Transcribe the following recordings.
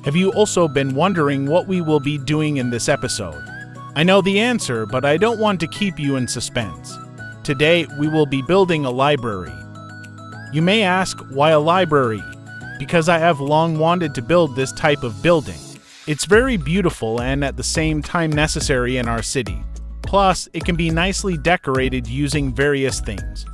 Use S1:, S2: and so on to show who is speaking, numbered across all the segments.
S1: Have you also been wondering what we will be doing in this episode? I know the answer, but I don't want to keep you in suspense. Today, we will be building a library. You may ask, why a library? Because I have long wanted to build this type of building. It's very beautiful and at the same time necessary in our city. Plus, it can be nicely decorated using various things.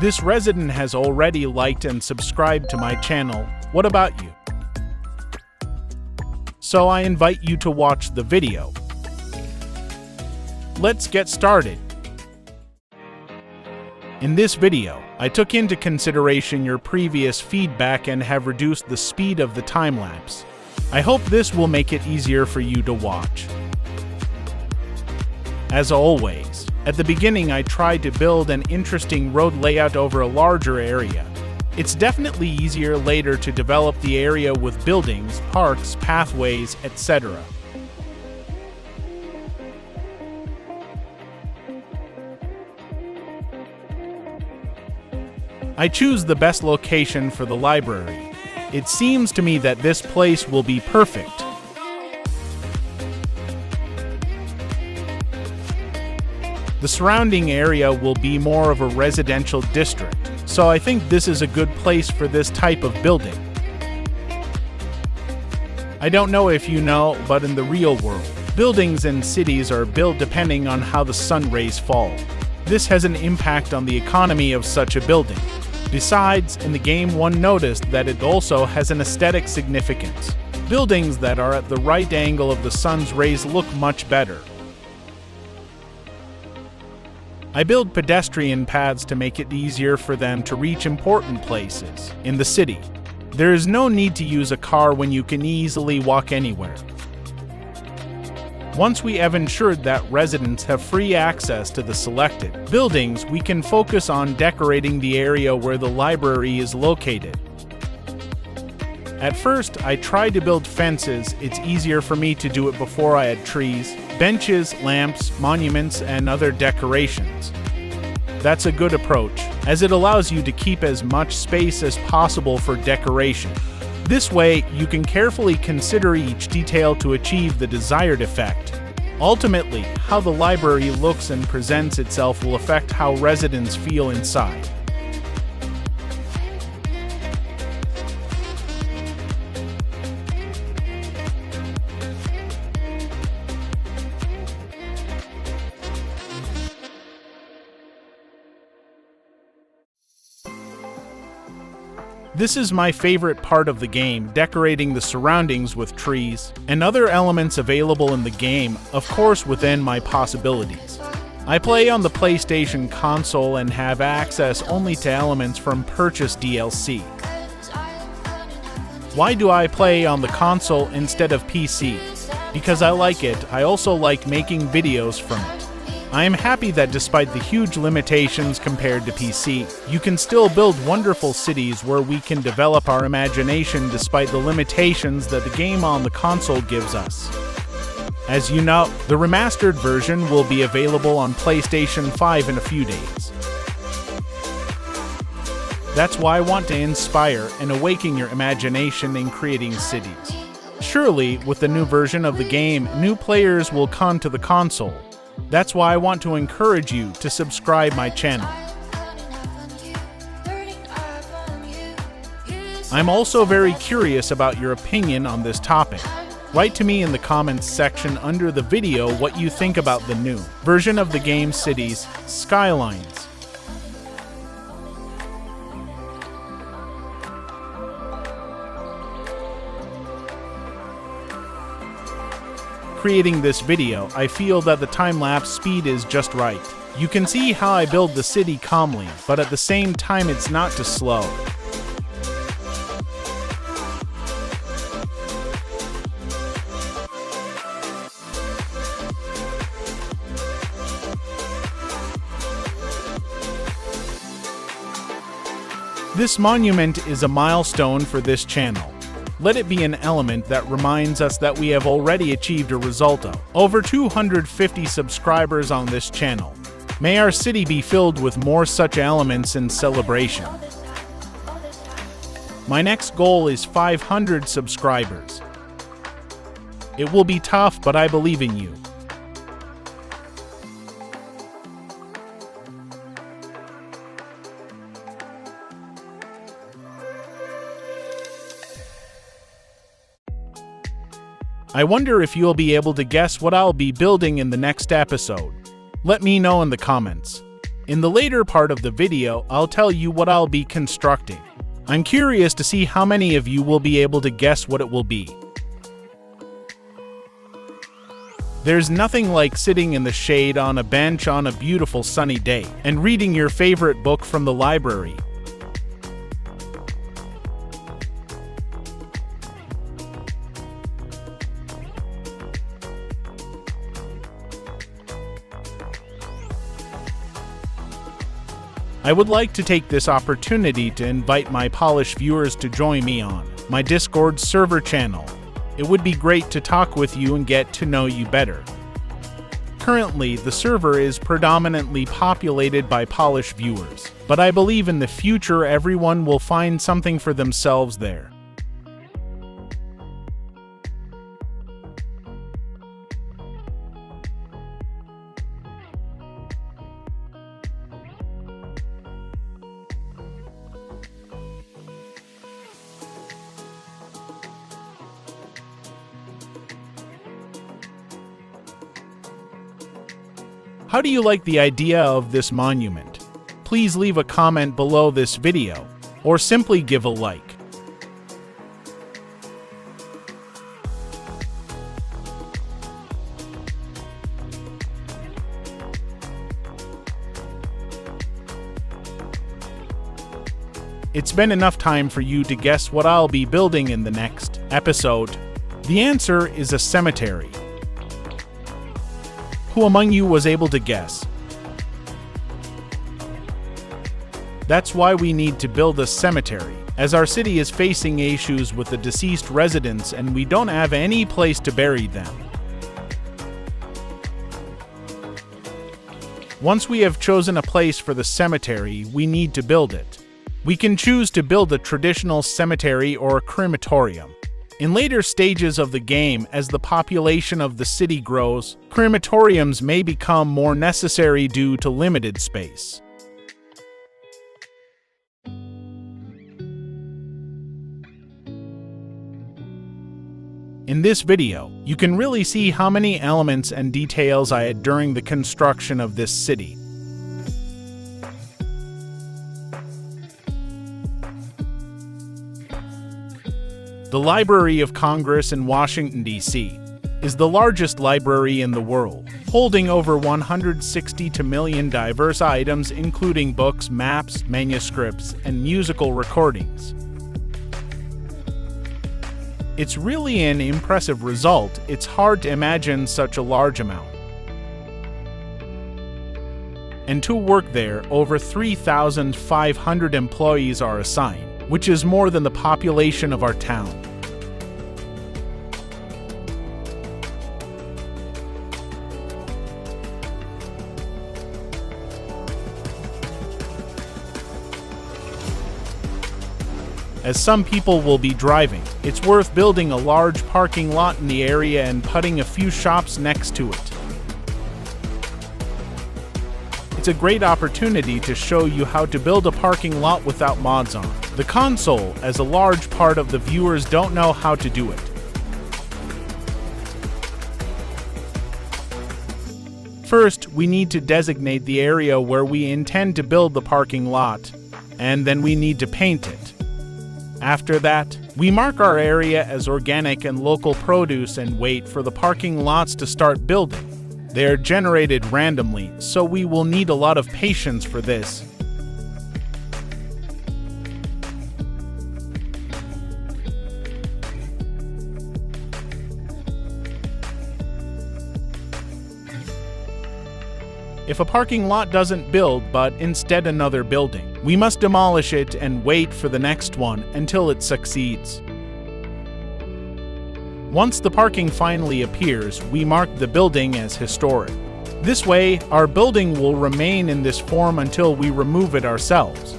S1: This resident has already liked and subscribed to my channel. What about you? So I invite you to watch the video. Let's get started. In this video, I took into consideration your previous feedback and have reduced the speed of the time-lapse. I hope this will make it easier for you to watch. As always, at the beginning I tried to build an interesting road layout over a larger area. It's definitely easier later to develop the area with buildings, parks, pathways, etc. I choose the best location for the library. It seems to me that this place will be perfect. The surrounding area will be more of a residential district, so I think this is a good place for this type of building. I don't know if you know, but in the real world, buildings in cities are built depending on how the sun rays fall. This has an impact on the economy of such a building. Besides, in the game one noticed that it also has an aesthetic significance. Buildings that are at the right angle of the sun's rays look much better. I build pedestrian paths to make it easier for them to reach important places in the city. There is no need to use a car when you can easily walk anywhere. Once we have ensured that residents have free access to the selected buildings, we can focus on decorating the area where the library is located. At first, I tried to build fences. It's easier for me to do it before I add trees, benches, lamps, monuments, and other decorations. That's a good approach, as it allows you to keep as much space as possible for decoration. This way, you can carefully consider each detail to achieve the desired effect. Ultimately, how the library looks and presents itself will affect how residents feel inside. This is my favorite part of the game, decorating the surroundings with trees and other elements available in the game, of course within my possibilities. I play on the PlayStation console and have access only to elements from purchased DLC. Why do I play on the console instead of PC? Because I like it. I also like making videos from it. I am happy that despite the huge limitations compared to PC, you can still build wonderful cities where we can develop our imagination despite the limitations that the game on the console gives us. As you know, the remastered version will be available on PlayStation 5 in a few days. That's why I want to inspire and awaken your imagination in creating cities. Surely, with the new version of the game, new players will come to the console. That's why I want to encourage you to subscribe my channel. I'm also very curious about your opinion on this topic. Write to me in the comments section under the video what you think about the new version of the game cities, Skylines. Creating this video, I feel that the time-lapse speed is just right. You can see how I build the city calmly, but at the same time it's not too slow. This monument is a milestone for this channel. Let it be an element that reminds us that we have already achieved a result of over 250 subscribers on this channel. May our city be filled with more such elements in celebration. My next goal is 500 subscribers. It will be tough, but I believe in you. I wonder if you'll be able to guess what I'll be building in the next episode. Let me know in the comments. In the later part of the video, I'll tell you what I'll be constructing. I'm curious to see how many of you will be able to guess what it will be. There's nothing like sitting in the shade on a bench on a beautiful sunny day and reading your favorite book from the library. I would like to take this opportunity to invite my Polish viewers to join me on my Discord server channel. It would be great to talk with you and get to know you better. Currently, the server is predominantly populated by Polish viewers, but I believe in the future everyone will find something for themselves there. How do you like the idea of this monument? Please leave a comment below this video, or simply give a like. It's been enough time for you to guess what I'll be building in the next episode. The answer is a cemetery. Who among you was able to guess? That's why we need to build a cemetery, as our city is facing issues with the deceased residents and we don't have any place to bury them. Once we have chosen a place for the cemetery, we need to build it. We can choose to build a traditional cemetery or a crematorium. In later stages of the game, as the population of the city grows, crematoriums may become more necessary due to limited space. In this video, you can really see how many elements and details I had during the construction of this city. The Library of Congress in Washington, D.C. is the largest library in the world, holding over 160 million diverse items including books, maps, manuscripts, and musical recordings. It's really an impressive result. It's hard to imagine such a large amount. And to work there, over 3,500 employees are assigned, which is more than the population of our town. As some people will be driving, it's worth building a large parking lot in the area and putting a few shops next to it. It's a great opportunity to show you how to build a parking lot without mods on the console, as a large part of the viewers don't know how to do it. First, we need to designate the area where we intend to build the parking lot, and then we need to paint it. After that, we mark our area as organic and local produce and wait for the parking lots to start building. They are generated randomly, so we will need a lot of patience for this. If a parking lot doesn't build, but instead another building, we must demolish it and wait for the next one until it succeeds. Once the parking finally appears, we mark the building as historic. This way, our building will remain in this form until we remove it ourselves.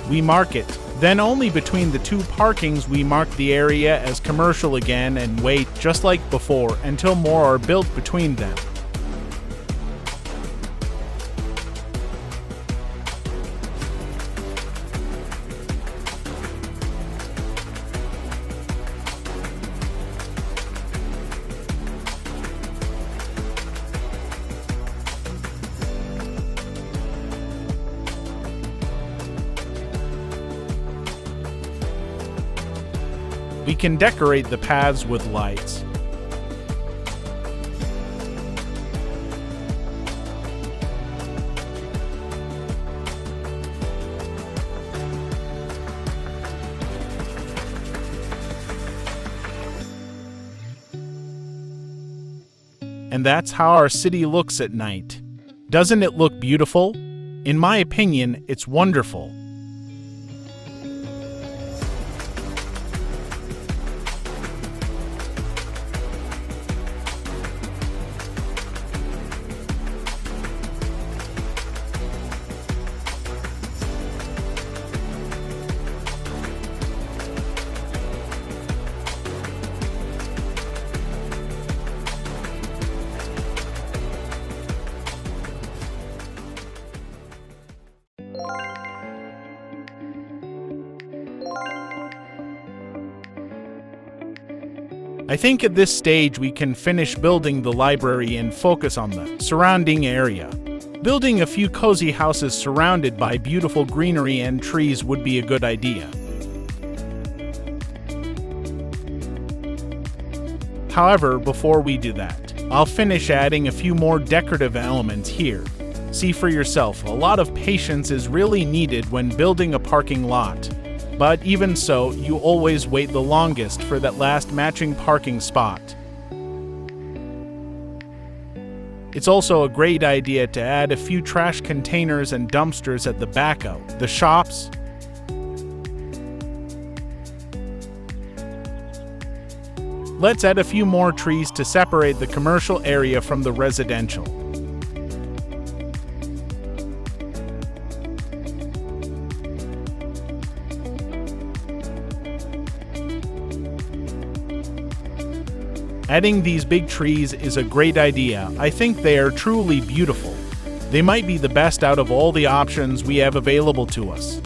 S1: We mark it, Then only between the two parkings we mark the area as commercial again and wait, just like before, until more are built between them. We can decorate the paths with lights. And that's how our city looks at night. Doesn't it look beautiful? In my opinion, it's wonderful. I think at this stage we can finish building the library and focus on the surrounding area. Building a few cozy houses surrounded by beautiful greenery and trees would be a good idea. However, before we do that, I'll finish adding a few more decorative elements here. See for yourself, a lot of patience is really needed when building a parking lot. But even so, you always wait the longest for that last matching parking spot. It's also a great idea to add a few trash containers and dumpsters at the back of the shops. Let's add a few more trees to separate the commercial area from the residential. Adding these big trees is a great idea. I think they are truly beautiful. They might be the best out of all the options we have available to us.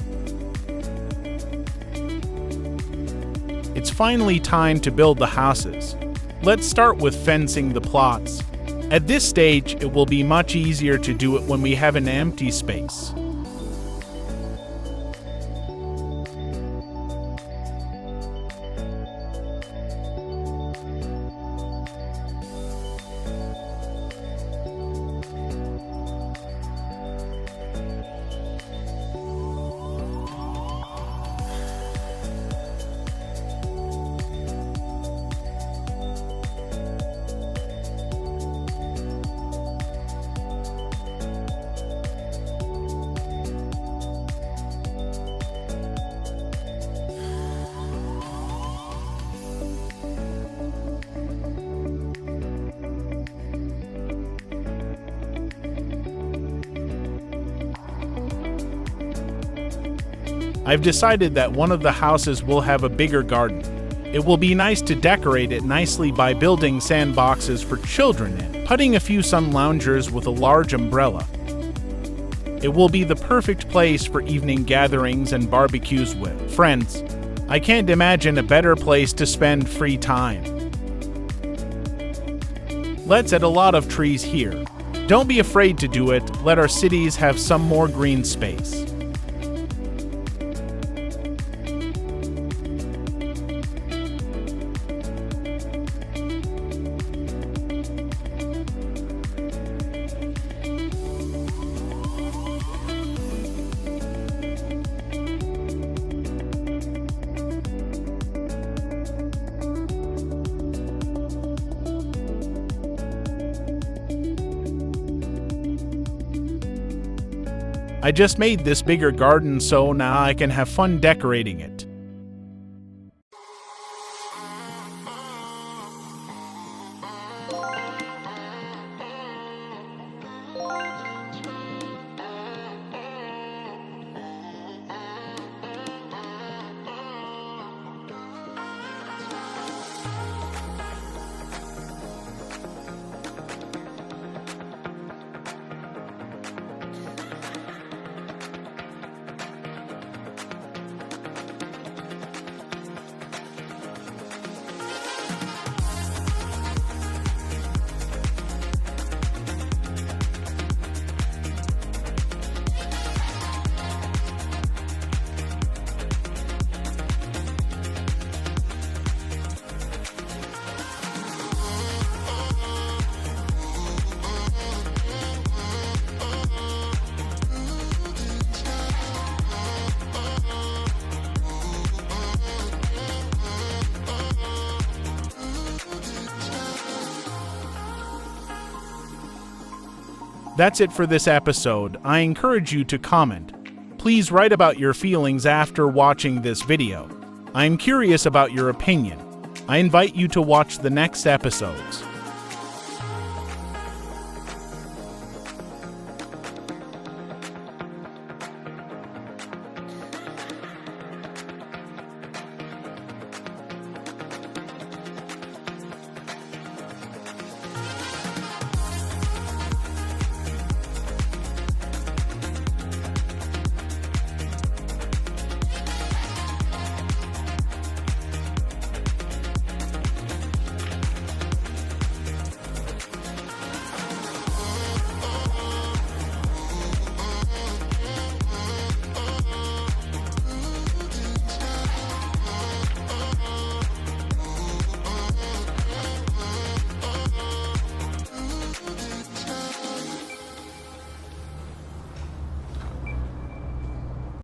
S1: It's finally time to build the houses. Let's start with fencing the plots. At this stage, it will be much easier to do it when we have an empty space. I've decided that one of the houses will have a bigger garden. It will be nice to decorate it nicely by building sandboxes for children and putting a few sun loungers with a large umbrella. It will be the perfect place for evening gatherings and barbecues with friends. I can't imagine a better place to spend free time. Let's add a lot of trees here. Don't be afraid to do it. Let our cities have some more green space. I just made this bigger garden, so now I can have fun decorating it. That's it for this episode. I encourage you to comment. Please write about your feelings after watching this video. I am curious about your opinion. I invite you to watch the next episodes.